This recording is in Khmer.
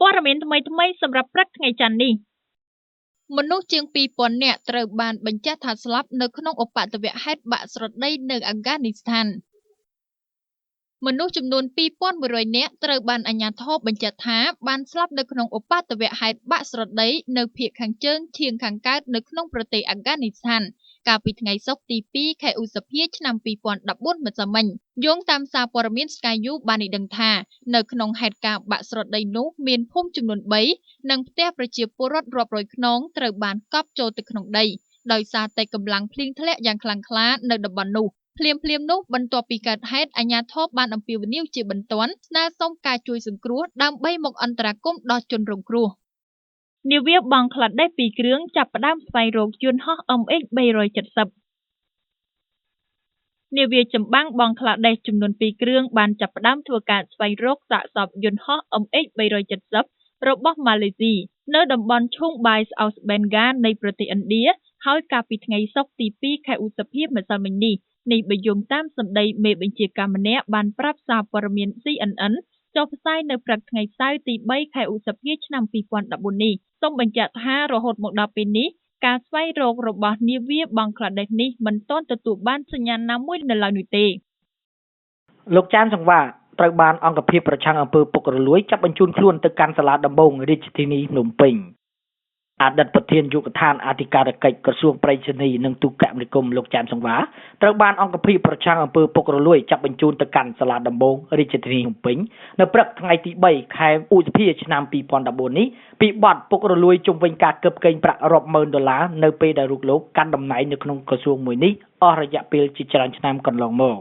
ព័ត៌មានថ្មីៗសម្រាប់ព្រឹកថ្ងៃច័ន្ទនេះមនុស្សជាង 2000 នាក់ត្រូវបានបញ្ជាក់ថាស្លាប់នៅក្នុងឧបទ្ទវហេតុបាក់ស្រដីនៅអាហ្វហ្គានីស្ថានមនុស្សចំនួន 2100 នាក់ត្រូវបានអាជ្ញាធរបញ្ជាក់ថាបានស្លាប់នៅក្នុងឧបទ្ទវហេតុបាក់ស្រដីនៅភាគខាងជើងឈៀងខាងកើតនៅក្នុងប្រទេសអាហ្វហ្គានីស្ថានកាលពីថ្ងៃសុក្រទី 2 ខែឧសភាឆ្នាំ 2014 ម្សិលមិញយោងតាមសារព័ត៌មាន Sky News បានឲ្យដឹងថានៅក្នុងហេតុការណ៍បាក់ស្រដីនោះមានភូមិចំនួន 3 និងផ្ទះប្រជាពលរដ្ឋរាប់រយខ្នងត្រូវបានកប់ចូលទៅក្នុងដីដោយសារតែកម្លាំងភ្លៀងធ្លាក់យ៉ាងខ្លាំងក្លានៅតំបន់នោះភ្លាមៗនោះបន្ទាប់ពីកើតហេតុអាជ្ញាធរបានអំពាវនាវជាបន្ទាន់ស្នើសុំការជួយសង្គ្រោះដើម្បីមកអន្តរាគមន៍ដល់ជនរងគ្រោះនាវាបង់ក្លាដេស2គ្រឿងចាប់ផ្ដើមស្វែងរកយន្តហោះ MH370 នាវាចម្បាំងបង់ក្លាដេសចំនួន 2 គ្រឿងបានចាប់ផ្ដើមធ្វើការស្វែងរកសាកសពយន្តហោះ MH370 របស់ម៉ាឡេស៊ីនៅតំបន់ឈូងបាយស្អោសបេនហ្កានៃប្រទេសឥណ្ឌាហើយកាលពីថ្ងៃសុក្រទី 2 ខែឧសភាម្សិលមិញនេះបើយោងតាមសម្ដីមេបញ្ជាការម្នាក់បានប្រាប់សារព័ត៌មាន CNN ចុះផ្សាយនៅព្រឹកថ្ងៃសៅរ៍ទី 3 ខែឧសភាឆ្នាំ 2014 នេះសូមបញ្ជាក់ថារហូតមកដល់ពេលនេះការស្វែងរករបស់នាវាបង់ក្លាដេសនេះមិនទាន់ទទួលបានសញ្ញាណាមួយនៅឡើយនោះទេលោកចានសង្វាត្រូវបានអង្គភាពប្រឆាំងអំពើពុករលួយចាប់បញ្ជូនខ្លួនទៅកាន់សាលាដំបងរាជធានីភ្នំពេញអតីតប្រធានយុគឋានអធិការកិច្ចក្រសួងប្រៃសណីនិងទូរគមនាគមន៍លោកចានសង្វាត្រូវបានអង្គភាពប្រឆាំងអំពើពុករលួយចាប់បញ្ជូនទៅកាន់សាលាដំបងរាជធានីភ្នំពេញនៅព្រឹកថ្ងៃទី 3 ខែឧសភាឆ្នាំ 2014 នេះពីបទពុករលួយជុំវិញការកឹបកេងប្រាក់រាប់ម៉ឺនដុល្លារនៅពេលដែលលោកកាន់តំណែងនៅក្នុងក្រសួងមួយនេះអស់រយៈពេលជាច្រើនឆ្នាំកន្លងមក